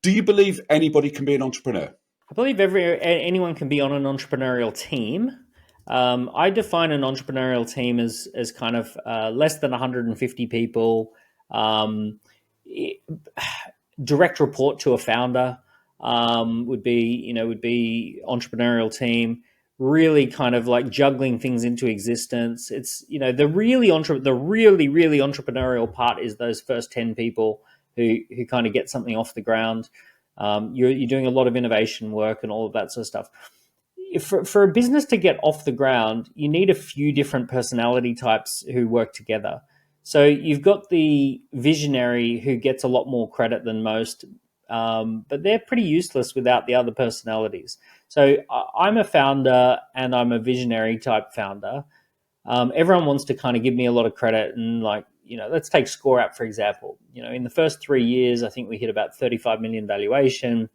Do you believe anybody can be an entrepreneur? I believe anyone can be on an entrepreneurial team. I define an entrepreneurial team as kind of less than 150 people, direct report to a founder would be entrepreneurial team. Really kind of like juggling things into existence. It's the really entrepreneurial part is those first 10 people who kind of get something off the ground. You're doing a lot of innovation work and all of that sort of stuff. For a business to get off the ground, you need a few different personality types who work together. So you've got the visionary who gets a lot more credit than most, but they're pretty useless without the other personalities. So I'm a founder and I'm a visionary type founder. Everyone wants to kind of give me a lot of credit and let's take ScoreApp, for example. In the first 3 years, I think we hit about 35 million valuation,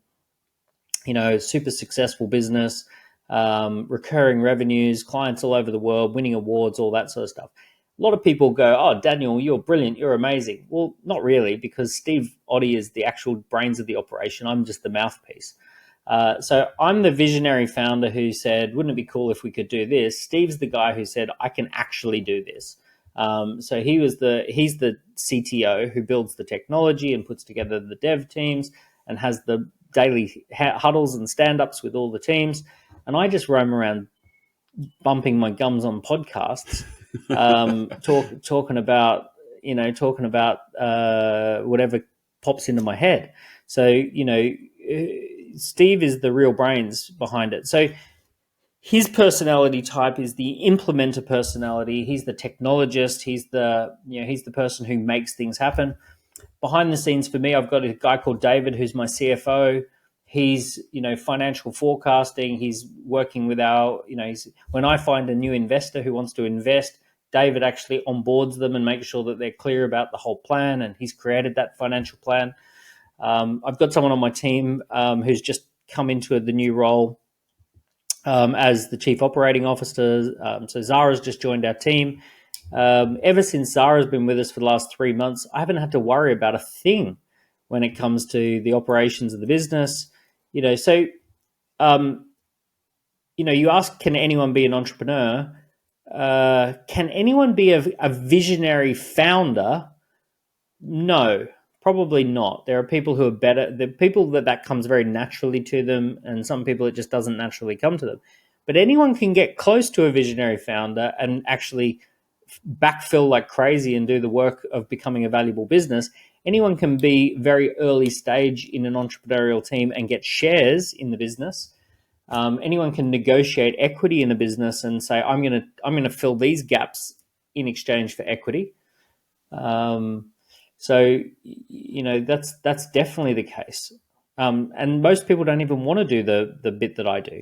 super successful business, recurring revenues, clients all over the world, winning awards, all that sort of stuff. A lot of people go, "Oh, Daniel, you're brilliant. You're amazing." Well, not really, because Steve Oddie is the actual brains of the operation. I'm just the mouthpiece. So I'm the visionary founder who said, "Wouldn't it be cool if we could do this?" Steve's the guy who said, "I can actually do this." So he's the CTO who builds the technology and puts together the dev teams and has the daily huddles and stand-ups with all the teams. And I just roam around bumping my gums on podcasts, talking about whatever pops into my head. So, Steve is the real brains behind it. So his personality type is the implementer personality. He's the technologist. He's the person who makes things happen. Behind the scenes for me, I've got a guy called David, who's my CFO. He's, financial forecasting. He's working with when I find a new investor who wants to invest, David actually onboards them and makes sure that they're clear about the whole plan, and he's created that financial plan. I've got someone on my team who's just come into the new role as the chief operating officer. So Zara's just joined our team. Ever since Zara's been with us for the last 3 months, I haven't had to worry about a thing when it comes to the operations of the business. So, you ask, can anyone be an entrepreneur? Can anyone be a visionary founder? No, probably not. There are people who are better. There are people that comes very naturally to them, and some people it just doesn't naturally come to them. But anyone can get close to a visionary founder and actually backfill like crazy and do the work of becoming a valuable business. Anyone can be very early stage in an entrepreneurial team and get shares in the business. Anyone can negotiate equity in a business and say, I'm going to fill these gaps in exchange for equity. So that's definitely the case. And most people don't even want to do the bit that I do.